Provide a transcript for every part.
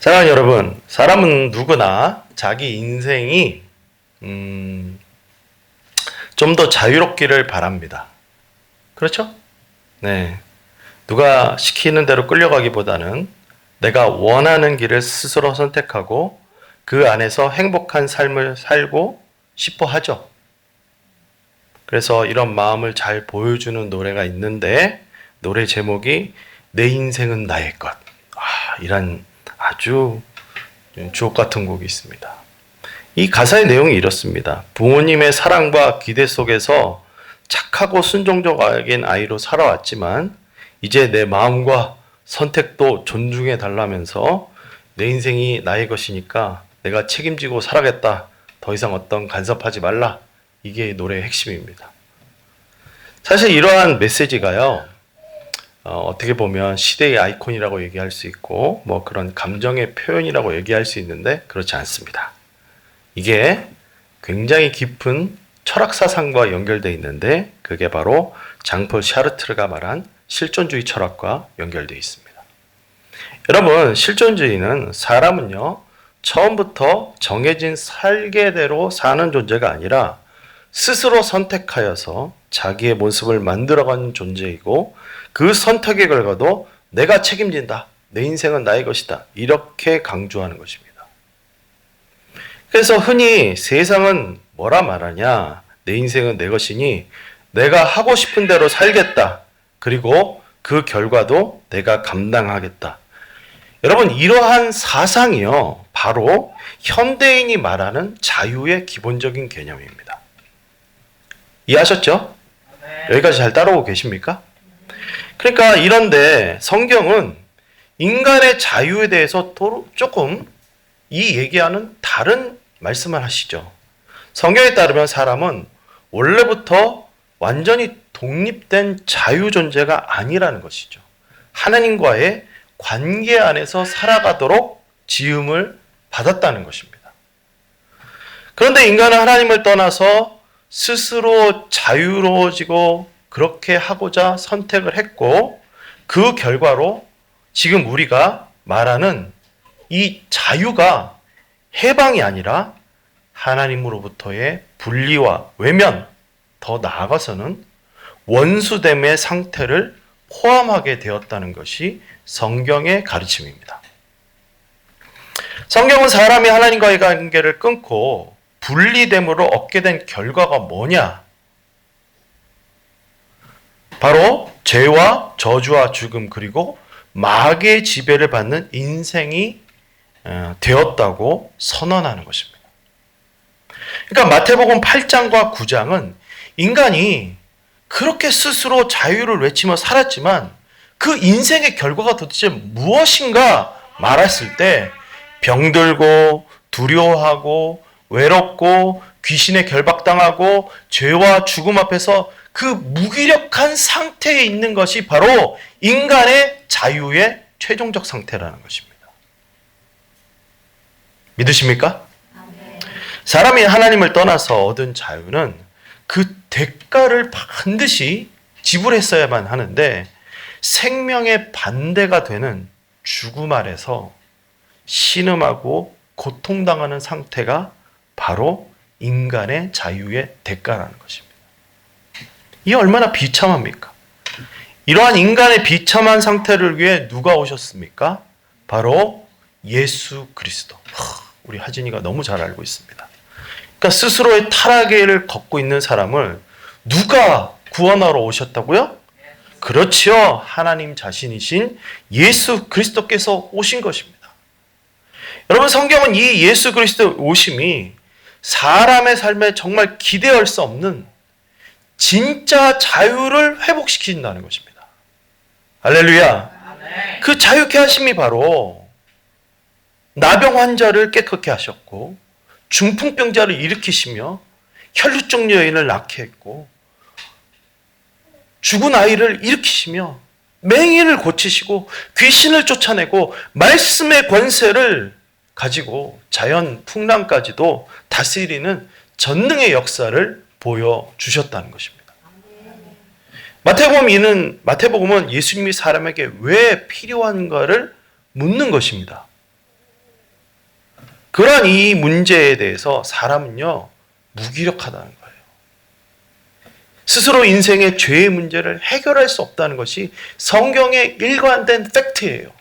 사랑하는 여러분, 사람은 누구나 자기 인생이 좀 더 자유롭기를 바랍니다. 그렇죠? 네. 누가 시키는 대로 끌려가기보다는 내가 원하는 길을 스스로 선택하고 그 안에서 행복한 삶을 살고 싶어 하죠. 그래서 이런 마음을 잘 보여주는 노래가 있는데 노래 제목이 내 인생은 나의 것. 이란 아주 주옥 같은 곡이 있습니다. 이 가사의 내용이 이렇습니다. 부모님의 사랑과 기대 속에서 착하고 순종적인 아이로 살아왔지만 이제 내 마음과 선택도 존중해 달라면서 내 인생이 나의 것이니까 내가 책임지고 살아겠다. 더 이상 어떤 간섭하지 말라. 이게 노래의 핵심입니다. 사실 이러한 메시지가요. 어떻게 보면 시대의 아이콘이라고 얘기할 수 있고 뭐 그런 감정의 표현이라고 얘기할 수 있는데 그렇지 않습니다. 이게 굉장히 깊은 철학 사상과 연결되어 있는데 그게 바로 장폴 샤르트르가 말한 실존주의 철학과 연결되어 있습니다. 여러분, 실존주의는 사람은요 처음부터 정해진 설계대로 사는 존재가 아니라 스스로 선택하여서 자기의 모습을 만들어가는 존재이고 그 선택의 결과도 내가 책임진다. 내 인생은 나의 것이다. 이렇게 강조하는 것입니다. 그래서 흔히 세상은 뭐라 말하냐? 내 인생은 내 것이니 내가 하고 싶은 대로 살겠다. 그리고 그 결과도 내가 감당하겠다. 여러분, 이러한 사상이요. 바로 현대인이 말하는 자유의 기본적인 개념입니다. 이해하셨죠? 여기까지 잘 따라오고 계십니까? 그러니까 이런데 성경은 인간의 자유에 대해서 조금 이 얘기하는 다른 말씀을 하시죠. 성경에 따르면 사람은 원래부터 완전히 독립된 자유 존재가 아니라는 것이죠. 하나님과의 관계 안에서 살아가도록 지음을 받았다는 것입니다. 그런데 인간은 하나님을 떠나서 스스로 자유로워지고 그렇게 하고자 선택을 했고 그 결과로 지금 우리가 말하는 이 자유가 해방이 아니라 하나님으로부터의 분리와 외면, 더 나아가서는 원수됨의 상태를 포함하게 되었다는 것이 성경의 가르침입니다. 성경은 사람이 하나님과의 관계를 끊고 분리됨으로 얻게 된 결과가 뭐냐? 바로 죄와 저주와 죽음 그리고 마귀의 지배를 받는 인생이 되었다고 선언하는 것입니다. 그러니까 마태복음 8장과 9장은 인간이 그렇게 스스로 자유를 외치며 살았지만 그 인생의 결과가 도대체 무엇인가 말했을 때 병들고 두려워하고 외롭고 귀신에 결박당하고 죄와 죽음 앞에서 그 무기력한 상태에 있는 것이 바로 인간의 자유의 최종적 상태라는 것입니다. 믿으십니까? 사람이 하나님을 떠나서 얻은 자유는 그 대가를 반드시 지불했어야만 하는데 생명의 반대가 되는 죽음 아래서 신음하고 고통당하는 상태가 바로 인간의 자유의 대가라는 것입니다. 이게 얼마나 비참합니까? 이러한 인간의 비참한 상태를 위해 누가 오셨습니까? 바로 예수 그리스도. 우리 하진이가 너무 잘 알고 있습니다. 그러니까 스스로의 타락의 길을 걷고 있는 사람을 누가 구원하러 오셨다고요? 그렇지요. 하나님 자신이신 예수 그리스도께서 오신 것입니다. 여러분, 성경은 이 예수 그리스도 오심이 사람의 삶에 정말 기대할 수 없는 진짜 자유를 회복시킨다는 것입니다. 할렐루야. 그 자유케 하심이 바로 나병 환자를 깨끗게 하셨고 중풍병자를 일으키시며 혈루증 여인을 낫게 했고 죽은 아이를 일으키시며 맹인을 고치시고 귀신을 쫓아내고 말씀의 권세를 가지고 자연 풍랑까지도 다스리는 전능의 역사를 보여주셨다는 것입니다. 마태복음은 예수님이 사람에게 왜 필요한가를 묻는 것입니다. 그러한 이 문제에 대해서 사람은요, 무기력하다는 거예요. 스스로 인생의 죄의 문제를 해결할 수 없다는 것이 성경의 일관된 팩트예요.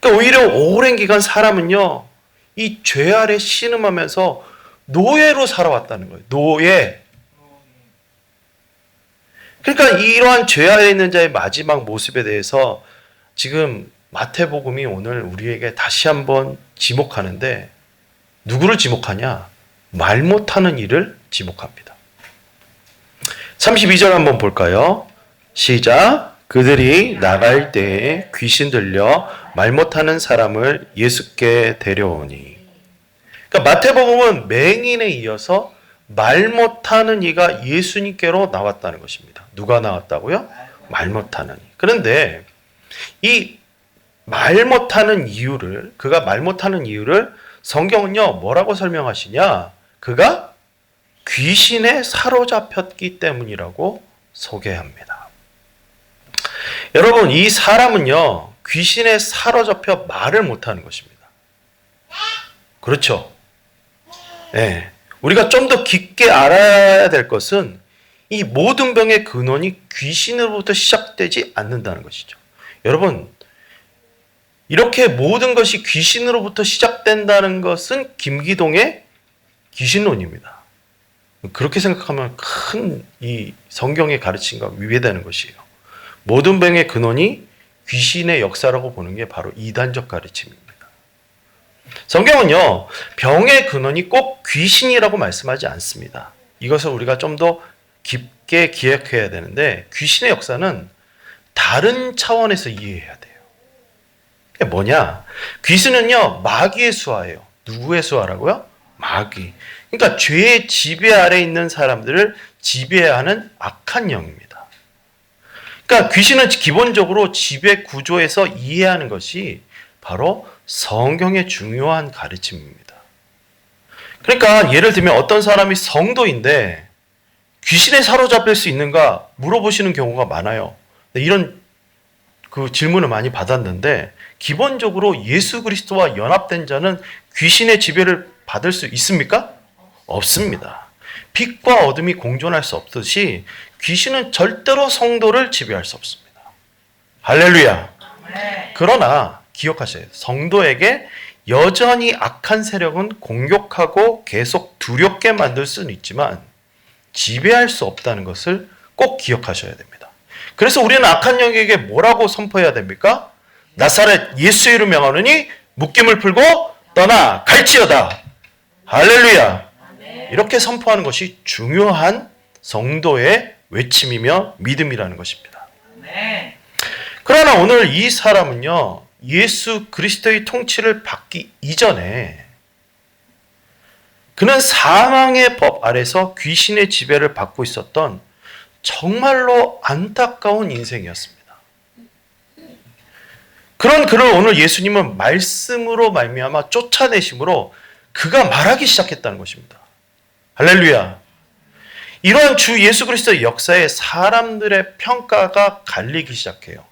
그러니까 오히려 오랜 기간 사람은요, 이 죄 아래 신음하면서 노예로 살아왔다는 거예요. 노예. 그러니까 이러한 죄 아래 있는 자의 마지막 모습에 대해서 지금 마태복음이 오늘 우리에게 다시 한번 지목하는데, 누구를 지목하냐? 말 못하는 이를 지목합니다. 32절 한번 볼까요? 시작. 그들이 나갈 때에 귀신 들려 말 못하는 사람을 예수께 데려오니. 그러니까 마태복음은 맹인에 이어서 말 못하는 이가 예수님께로 나왔다는 것입니다. 누가 나왔다고요? 말 못하는 이. 그런데 이 말 못하는 이유를, 그가 말 못하는 이유를 성경은요, 뭐라고 설명하시냐? 그가 귀신에 사로잡혔기 때문이라고 소개합니다. 여러분, 이 사람은요, 귀신에 사로잡혀 말을 못하는 것입니다. 그렇죠? 네. 우리가 좀 더 깊게 알아야 될 것은 이 모든 병의 근원이 귀신으로부터 시작되지 않는다는 것이죠. 여러분, 이렇게 모든 것이 귀신으로부터 시작된다는 것은 김기동의 귀신론입니다. 그렇게 생각하면 큰 이 성경의 가르침과 위배되는 것이에요. 모든 병의 근원이 귀신의 역사라고 보는 게 바로 이단적 가르침입니다. 성경은요, 병의 근원이 꼭 귀신이라고 말씀하지 않습니다. 이것을 우리가 좀 더 깊게 기억해야 되는데, 귀신의 역사는 다른 차원에서 이해해야 돼요. 그게 뭐냐? 귀신은요, 마귀의 수하예요. 누구의 수하라고요? 마귀. 그러니까 죄의 지배 아래 있는 사람들을 지배하는 악한 영입니다. 그러니까 귀신은 기본적으로 지배 구조에서 이해하는 것이 바로 성경의 중요한 가르침입니다. 그러니까 예를 들면 어떤 사람이 성도인데 귀신에 사로잡힐 수 있는가 물어보시는 경우가 많아요. 이런 그 질문을 많이 받았는데, 기본적으로 예수 그리스도와 연합된 자는 귀신의 지배를 받을 수 있습니까? 없습니다. 빛과 어둠이 공존할 수 없듯이 귀신은 절대로 성도를 지배할 수 없습니다. 할렐루야. 그러나 기억하셔야 돼요. 성도에게 여전히 악한 세력은 공격하고 계속 두렵게 만들 수는 있지만 지배할 수 없다는 것을 꼭 기억하셔야 됩니다. 그래서 우리는 악한 영에게 뭐라고 선포해야 됩니까? 나사렛 예수 이름 명하노니 묶임을 풀고 떠나 갈지어다. 할렐루야. 이렇게 선포하는 것이 중요한 성도의 외침이며 믿음이라는 것입니다. 그러나 오늘 이 사람은요, 예수 그리스도의 통치를 받기 이전에 그는 사망의 법 아래서 귀신의 지배를 받고 있었던 정말로 안타까운 인생이었습니다. 그런 그를 오늘 예수님은 말씀으로 말미암아 쫓아내심으로 그가 말하기 시작했다는 것입니다. 할렐루야. 이러한 주 예수 그리스도의 역사에 사람들의 평가가 갈리기 시작해요.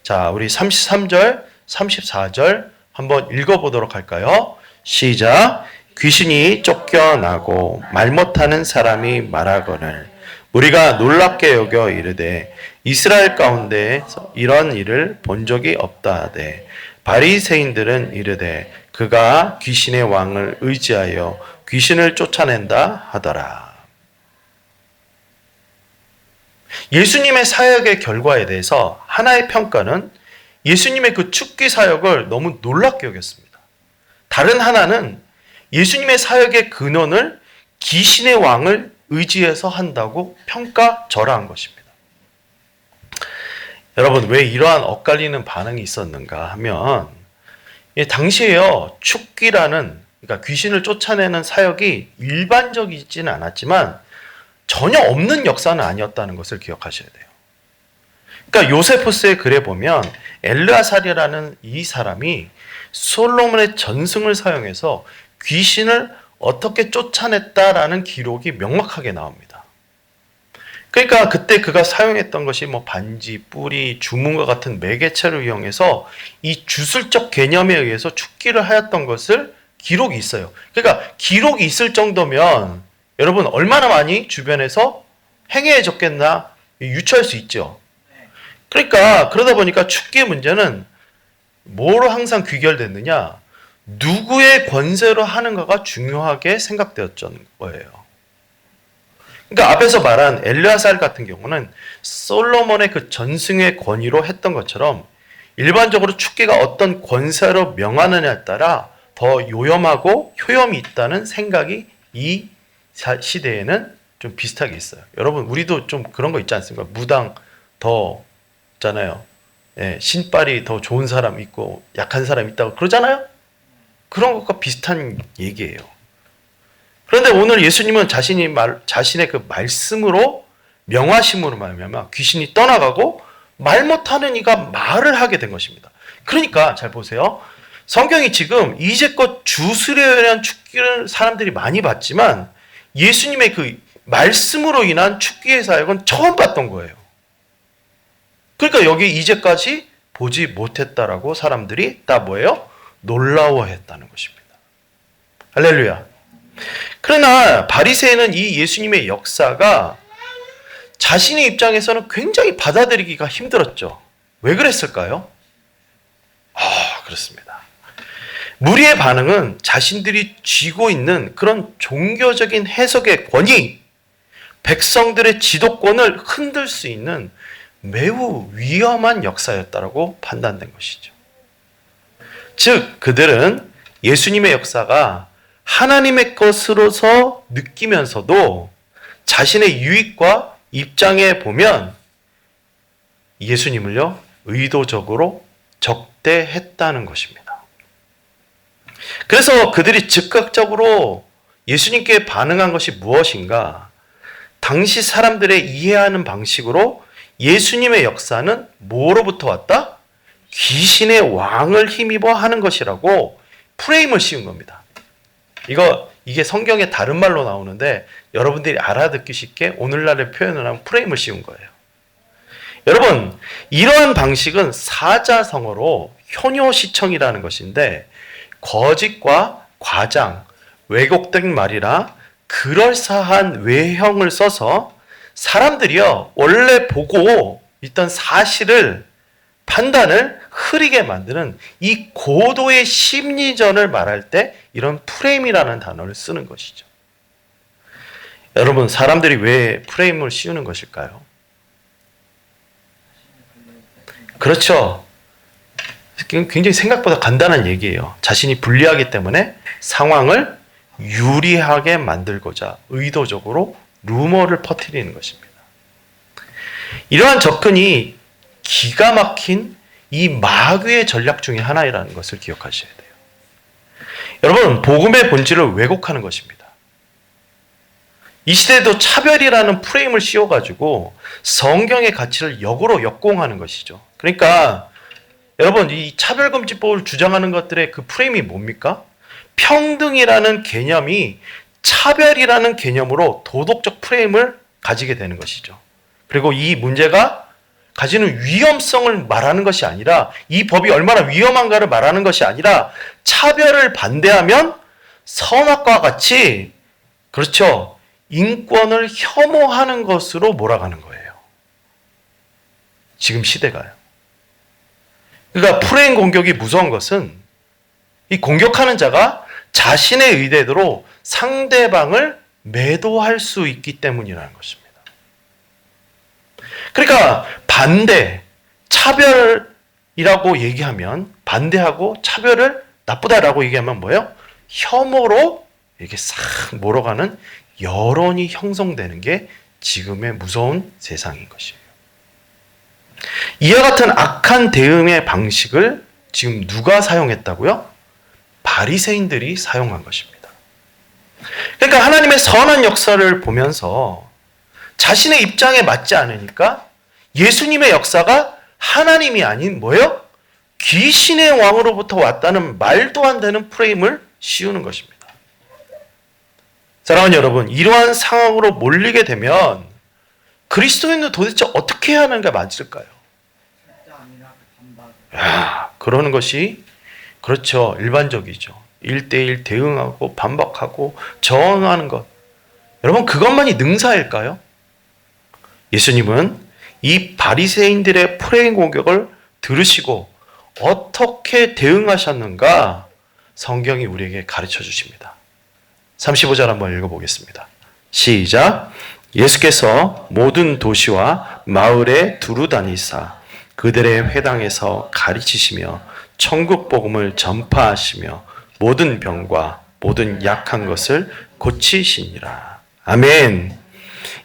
자, 우리 33절, 34절 한번 읽어보도록 할까요? 시작. 귀신이 쫓겨나고 말 못하는 사람이 말하거늘 우리가 놀랍게 여겨 이르되 이스라엘 가운데에서 이런 일을 본 적이 없다 하되 바리새인들은 이르되 그가 귀신의 왕을 의지하여 귀신을 쫓아낸다 하더라. 예수님의 사역의 결과에 대해서 하나의 평가는 예수님의 그 축기 사역을 너무 놀랍게 여겼습니다. 다른 하나는 예수님의 사역의 근원을 귀신의 왕을 의지해서 한다고 평가절하한 것입니다. 여러분, 왜 이러한 엇갈리는 반응이 있었는가 하면 당시에요, 축기라는, 그러니까 귀신을 쫓아내는 사역이 일반적이지는 않았지만 전혀 없는 역사는 아니었다는 것을 기억하셔야 돼요. 그러니까 요세포스의 글에 보면 엘르아살이라는 이 사람이 솔로몬의 전승을 사용해서 귀신을 어떻게 쫓아냈다라는 기록이 명확하게 나옵니다. 그러니까 그때 그가 사용했던 것이 뭐 반지, 뿌리, 주문과 같은 매개체를 이용해서 이 주술적 개념에 의해서 축기를 하였던 것을 기록이 있어요. 그러니까 기록이 있을 정도면 여러분 얼마나 많이 주변에서 행해졌겠나 유추할 수 있죠. 그러니까 그러다 보니까 축기의 문제는 뭐로 항상 귀결됐느냐? 누구의 권세로 하는가가 중요하게 생각되었던 거예요. 그러니까 앞에서 말한 엘르아살 같은 경우는 솔로몬의 그 전승의 권위로 했던 것처럼 일반적으로 축기가 어떤 권세로 명하느냐에 따라 더 요염하고 효염이 있다는 생각이 이 시대에는 좀 비슷하게 있어요. 여러분 우리도 좀 그런 거 있지 않습니까? 무당 더 있잖아요. 예, 신발이 더 좋은 사람 있고 약한 사람 있다고 그러잖아요. 그런 것과 비슷한 얘기예요. 그런데 오늘 예수님은 자신의 그 말씀으로 명하심으로 말미암아 귀신이 떠나가고 말 못하는 이가 말을 하게 된 것입니다. 그러니까 잘 보세요. 성경이 지금 이제껏 주술에 대한 축기를 사람들이 많이 봤지만 예수님의 그 말씀으로 인한 축기의 사역은 처음 봤던 거예요. 그러니까 여기 이제까지 보지 못했다라고 사람들이 다 뭐예요? 놀라워했다는 것입니다. 할렐루야. 그러나 바리새인은 이 예수님의 역사가 자신의 입장에서는 굉장히 받아들이기가 힘들었죠. 왜 그랬을까요? 그렇습니다. 무리의 반응은 자신들이 쥐고 있는 그런 종교적인 해석의 권위, 백성들의 지도권을 흔들 수 있는 매우 위험한 역사였다라고 판단된 것이죠. 즉, 그들은 예수님의 역사가 하나님의 것으로서 느끼면서도 자신의 유익과 입장에 보면 예수님을요, 의도적으로 적대했다는 것입니다. 그래서 그들이 즉각적으로 예수님께 반응한 것이 무엇인가? 당시 사람들의 이해하는 방식으로 예수님의 역사는 뭐로부터 왔다? 귀신의 왕을 힘입어 하는 것이라고 프레임을 씌운 겁니다. 이게 성경의 다른 말로 나오는데 여러분들이 알아듣기 쉽게 오늘날의 표현을 하면 프레임을 씌운 거예요. 여러분, 이러한 방식은 사자성어로 효녀시청이라는 것인데 거짓과 과장, 왜곡된 말이라 그럴싸한 외형을 써서 사람들이요 원래 보고 있던 사실을 판단을 흐리게 만드는 이 고도의 심리전을 말할 때 이런 프레임이라는 단어를 쓰는 것이죠. 여러분, 사람들이 왜 프레임을 씌우는 것일까요? 그렇죠. 굉장히 생각보다 간단한 얘기예요. 자신이 불리하기 때문에 상황을 유리하게 만들고자 의도적으로 루머를 퍼뜨리는 것입니다. 이러한 접근이 기가 막힌 이 마귀의 전략 중에 하나라는 것을 기억하셔야 돼요. 여러분, 복음의 본질을 왜곡하는 것입니다. 이 시대에도 차별이라는 프레임을 씌워가지고 성경의 가치를 역으로 역공하는 것이죠. 그러니까 여러분, 이 차별금지법을 주장하는 것들의 그 프레임이 뭡니까? 평등이라는 개념이 차별이라는 개념으로 도덕적 프레임을 가지게 되는 것이죠. 그리고 이 문제가 가지는 위험성을 말하는 것이 아니라 이 법이 얼마나 위험한가를 말하는 것이 아니라 차별을 반대하면 선악과 같이 그렇죠. 인권을 혐오하는 것으로 몰아가는 거예요. 지금 시대가요. 그러니까 프레임 공격이 무서운 것은 이 공격하는 자가 자신의 의대로 상대방을 매도할 수 있기 때문이라는 것입니다. 그러니까 반대, 차별이라고 얘기하면 반대하고 차별을 나쁘다라고 얘기하면 뭐예요? 혐오로 이렇게 싹 몰아가는 여론이 형성되는 게 지금의 무서운 세상인 것이에요. 이와 같은 악한 대응의 방식을 지금 누가 사용했다고요? 바리새인들이 사용한 것입니다. 그러니까 하나님의 선한 역사를 보면서 자신의 입장에 맞지 않으니까 예수님의 역사가 하나님이 아닌 뭐예요? 귀신의 왕으로부터 왔다는 말도 안 되는 프레임을 씌우는 것입니다. 사랑하는 여러분, 이러한 상황으로 몰리게 되면 그리스도인은 도대체 어떻게 해야 하는 게 맞을까요? 그러는 것이 그렇죠. 일반적이죠. 1대1 대응하고 반박하고 저항하는 것. 여러분 그것만이 능사일까요? 예수님은 이 바리새인들의 프레임 공격을 들으시고 어떻게 대응하셨는가 성경이 우리에게 가르쳐 주십니다. 35절 한번 읽어보겠습니다. 시작. 예수께서 모든 도시와 마을에 두루 다니사 그들의 회당에서 가르치시며 천국 복음을 전파하시며 모든 병과 모든 약한 것을 고치시니라. 아멘.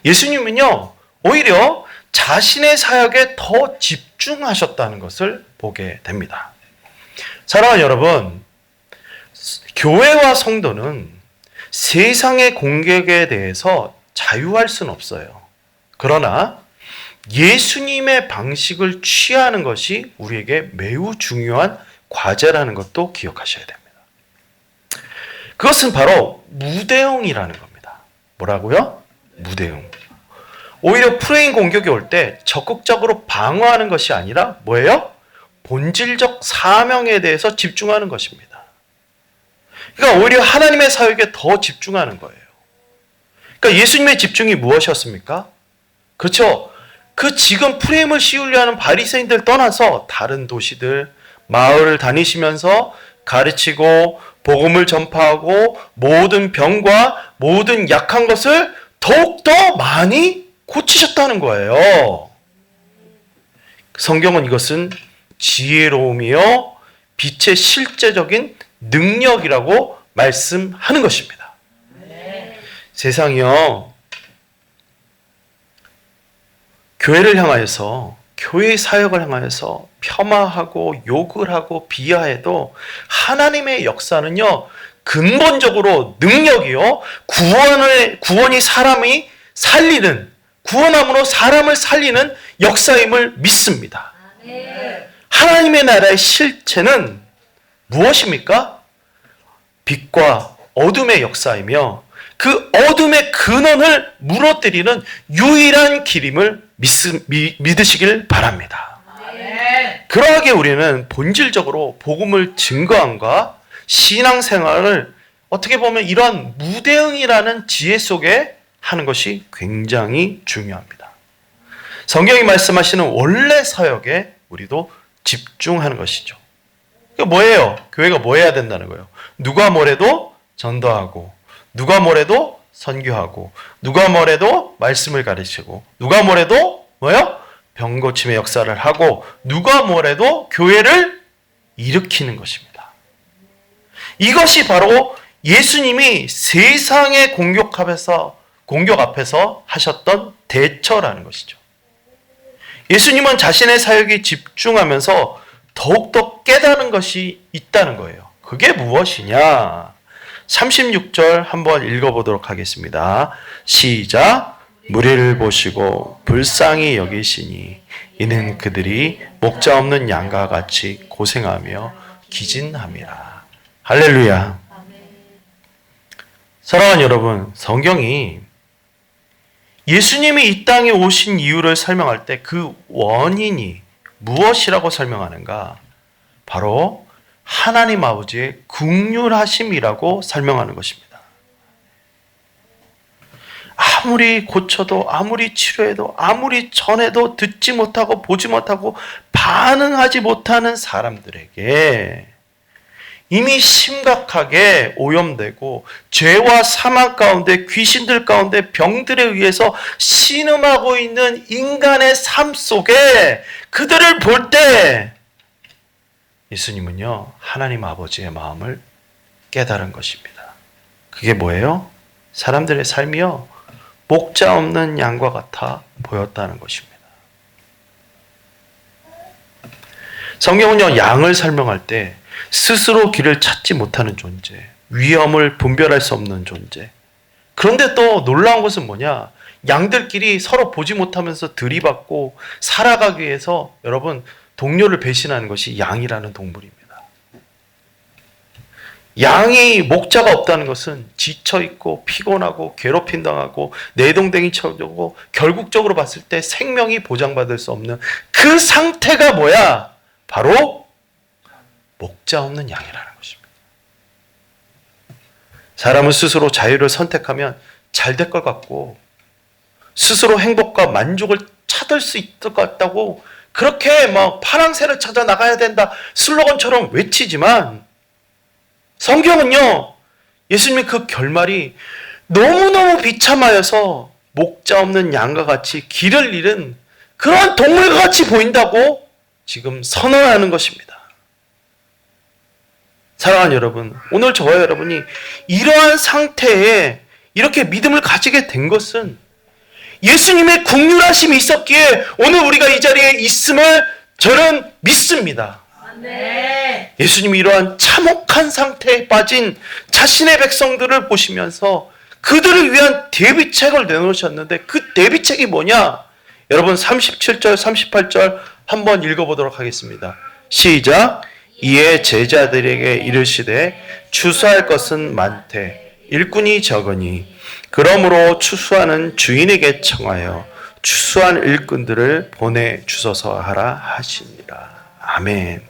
예수님은요 오히려 자신의 사역에 더 집중하셨다는 것을 보게 됩니다. 사랑하는 여러분, 교회와 성도는 세상의 공격에 대해서 자유할 수는 없어요. 그러나 예수님의 방식을 취하는 것이 우리에게 매우 중요한 과제라는 것도 기억하셔야 됩니다. 그것은 바로 무대응이라는 겁니다. 뭐라고요? 무대응. 오히려 프레임 공격이 올 때 적극적으로 방어하는 것이 아니라 뭐예요? 본질적 사명에 대해서 집중하는 것입니다. 그러니까 오히려 하나님의 사역에 더 집중하는 거예요. 그러니까 예수님의 집중이 무엇이었습니까? 그렇죠? 그 지금 프레임을 씌우려 하는 바리새인들 떠나서 다른 도시들, 마을을 다니시면서 가르치고 복음을 전파하고 모든 병과 모든 약한 것을 더욱더 많이 고치셨다는 거예요. 성경은 이것은 지혜로움이요 빛의 실제적인 능력이라고 말씀하는 것입니다. 세상이요 교회를 향하여서 교회의 사역을 향하여서 폄하하고 욕을 하고 비하해도 하나님의 역사는요 근본적으로 능력이요 구원이 사람이 살리는 구원함으로 사람을 살리는 역사임을 믿습니다. 하나님의 나라의 실체는 무엇입니까? 빛과 어둠의 역사이며 그 어둠의 근원을 무너뜨리는 유일한 길임을 믿으시길 바랍니다. 그러하게 우리는 본질적으로 복음을 증거함과 신앙생활을 어떻게 보면 이러한 무대응이라는 지혜 속에 하는 것이 굉장히 중요합니다. 성경이 말씀하시는 원래 사역에 우리도 집중하는 것이죠. 그게 뭐예요? 교회가 뭐 해야 된다는 거예요? 누가 뭐래도 전도하고 누가 뭐래도 선교하고 누가 뭐래도 말씀을 가르치고 누가 뭐래도 뭐요? 병 고침의 역사를 하고 누가 뭐래도 교회를 일으키는 것입니다. 이것이 바로 예수님이 세상의 공격 앞에서 하셨던 대처라는 것이죠. 예수님은 자신의 사역에 집중하면서 더욱더 깨달은 것이 있다는 거예요. 그게 무엇이냐? 36절 한번 읽어보도록 하겠습니다. 시작. 무리를 보시고 불쌍히 여기시니 이는 그들이 목자 없는 양과 같이 고생하며 기진함이라. 할렐루야. 사랑하는 여러분, 성경이 예수님이 이 땅에 오신 이유를 설명할 때 그 원인이 무엇이라고 설명하는가? 바로 하나님 아버지의 긍휼하심이라고 설명하는 것입니다. 아무리 고쳐도 아무리 치료해도 아무리 전해도 듣지 못하고 보지 못하고 반응하지 못하는 사람들에게 이미 심각하게 오염되고 죄와 사망 가운데 귀신들 가운데 병들에 의해서 신음하고 있는 인간의 삶 속에 그들을 볼 때 예수님은요 하나님 아버지의 마음을 깨달은 것입니다. 그게 뭐예요? 사람들의 삶이요 목자 없는 양과 같아 보였다는 것입니다. 성경은요 양을 설명할 때 스스로 길을 찾지 못하는 존재, 위험을 분별할 수 없는 존재. 그런데 또 놀라운 것은 뭐냐? 양들끼리 서로 보지 못하면서 들이받고 살아가기 위해서 여러분 동료를 배신하는 것이 양이라는 동물입니다. 양이 목자가 없다는 것은 지쳐있고 피곤하고 괴롭힘당하고 내동댕이 쳐주고 결국적으로 봤을 때 생명이 보장받을 수 없는 그 상태가 뭐야? 바로 목자 없는 양이라는 것입니다. 사람은 스스로 자유를 선택하면 잘 될 것 같고 스스로 행복과 만족을 찾을 수 있을 것 같다고 그렇게 막 파랑새를 찾아 나가야 된다 슬로건처럼 외치지만 성경은요, 예수님의 그 결말이 너무너무 비참하여서 목자 없는 양과 같이 길을 잃은 그런 동물과 같이 보인다고 지금 선언하는 것입니다. 사랑하는 여러분, 오늘 저와 여러분이 이러한 상태에 이렇게 믿음을 가지게 된 것은 예수님의 긍휼하심이 있었기에 오늘 우리가 이 자리에 있음을 저는 믿습니다. 네. 예수님이 이러한 참혹한 상태에 빠진 자신의 백성들을 보시면서 그들을 위한 대비책을 내놓으셨는데 그 대비책이 뭐냐? 여러분 37절 38절 한번 읽어보도록 하겠습니다. 시작. 이에 제자들에게 이르시되 추수할 것은 많되 일꾼이 적으니 그러므로 추수하는 주인에게 청하여 추수한 일꾼들을 보내주소서 하라 하시니라. 아멘.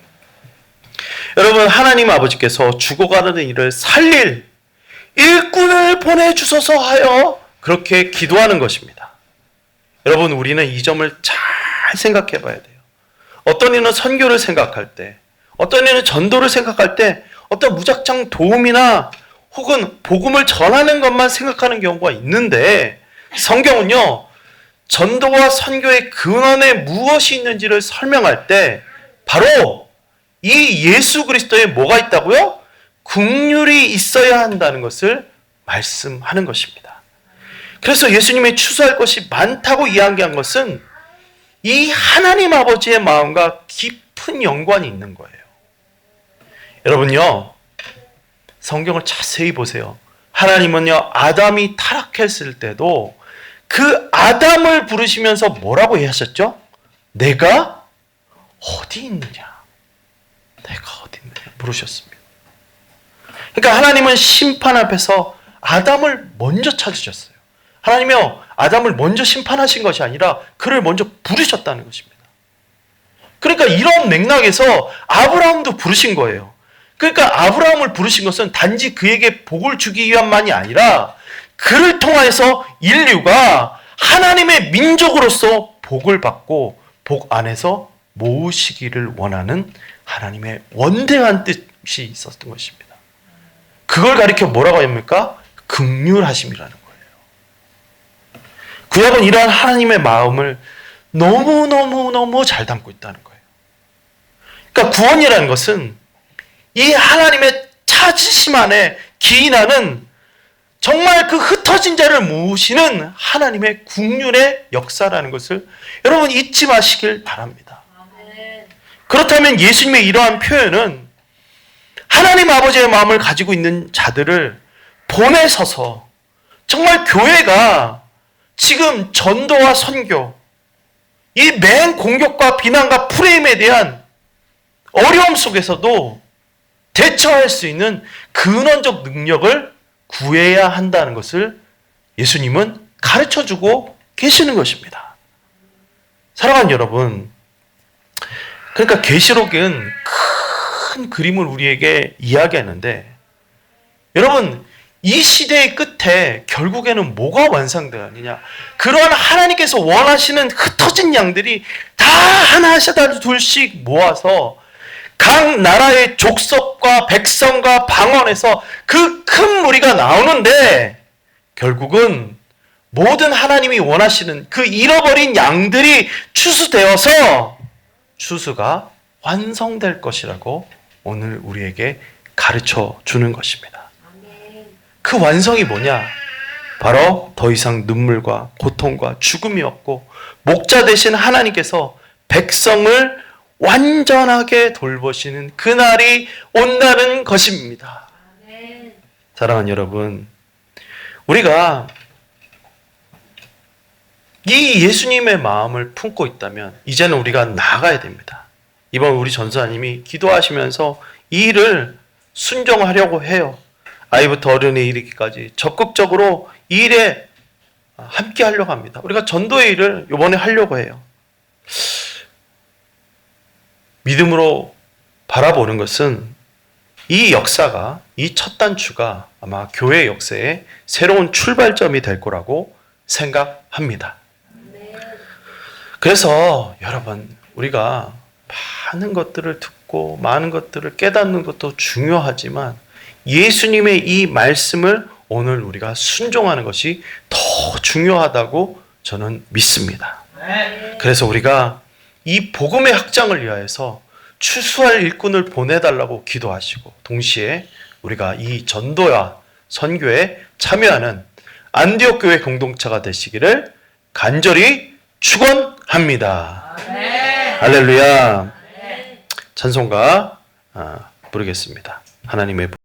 여러분, 하나님 아버지께서 죽어가는 이를 살릴 일꾼을 보내주소서 하여 그렇게 기도하는 것입니다. 여러분, 우리는 이 점을 잘 생각해 봐야 돼요. 어떤 이는 선교를 생각할 때, 어떤 이는 전도를 생각할 때 어떤 무작정 도움이나 혹은 복음을 전하는 것만 생각하는 경우가 있는데 성경은요, 전도와 선교의 근원에 무엇이 있는지를 설명할 때 바로 이 예수 그리스도에 뭐가 있다고요? 긍휼이 있어야 한다는 것을 말씀하는 것입니다. 그래서 예수님이 추수할 것이 많다고 이야기한 것은 이 하나님 아버지의 마음과 깊은 연관이 있는 거예요. 여러분요, 성경을 자세히 보세요. 하나님은요, 아담이 타락했을 때도 그 아담을 부르시면서 뭐라고 하셨죠? 내가 어디 있느냐? 내가 어디 있느냐? 부르셨습니다. 그러니까 하나님은 심판 앞에서 아담을 먼저 찾으셨어요. 하나님이요, 아담을 먼저 심판하신 것이 아니라 그를 먼저 부르셨다는 것입니다. 그러니까 이런 맥락에서 아브라함도 부르신 거예요. 그러니까 아브라함을 부르신 것은 단지 그에게 복을 주기 위함만이 아니라 그를 통해서 인류가 하나님의 민족으로서 복을 받고 복 안에서 모으시기를 원하는 하나님의 원대한 뜻이 있었던 것입니다. 그걸 가리켜 뭐라고 합니까? 긍휼하심이라는 거예요. 구약은 이러한 하나님의 마음을 너무너무너무 잘 담고 있다는 거예요. 그러니까 구원이라는 것은 이 하나님의 찾으심 안에 기인하는 정말 그 흩어진 자를 모으시는 하나님의 긍휼의 역사라는 것을 여러분 잊지 마시길 바랍니다. 그렇다면 예수님의 이러한 표현은 하나님 아버지의 마음을 가지고 있는 자들을 보내서서 정말 교회가 지금 전도와 선교, 이 맨 공격과 비난과 프레임에 대한 어려움 속에서도 대처할 수 있는 근원적 능력을 구해야 한다는 것을 예수님은 가르쳐주고 계시는 것입니다. 사랑하는 여러분, 그러니까 계시록은 큰 그림을 우리에게 이야기하는데 여러분, 이 시대의 끝에 결국에는 뭐가 완성되느냐? 그러한 하나님께서 원하시는 흩어진 양들이 다 하나씩 둘씩 모아서 각 나라의 족속과 백성과 방언에서 그 큰 무리가 나오는데 결국은 모든 하나님이 원하시는 그 잃어버린 양들이 추수되어서 추수가 완성될 것이라고 오늘 우리에게 가르쳐 주는 것입니다. 그 완성이 뭐냐? 바로 더 이상 눈물과 고통과 죽음이 없고 목자 되신 하나님께서 백성을 완전하게 돌보시는 그날이 온다는 것입니다. 사랑하는 여러분, 우리가 이 예수님의 마음을 품고 있다면 이제는 우리가 나아가야 됩니다. 이번 우리 전사님이 기도하시면서 이 일을 순종하려고 해요. 아이부터 어른에 이르기까지 적극적으로 이 일에 함께 하려고 합니다. 우리가 전도의 일을 이번에 하려고 해요. 믿음으로 바라보는 것은 이 역사가, 이 첫 단추가 아마 교회 역사의 새로운 출발점이 될 거라고 생각합니다. 그래서 여러분, 우리가 많은 것들을 듣고 많은 것들을 깨닫는 것도 중요하지만 예수님의 이 말씀을 오늘 우리가 순종하는 것이 더 중요하다고 저는 믿습니다. 그래서 우리가 이 복음의 확장을 위하여서 추수할 일꾼을 보내달라고 기도하시고 동시에 우리가 이 전도와 선교에 참여하는 안디옥 교회 공동체가 되시기를 간절히 축원합니다. 할렐루야. 찬송가 부르겠습니다. 하나님의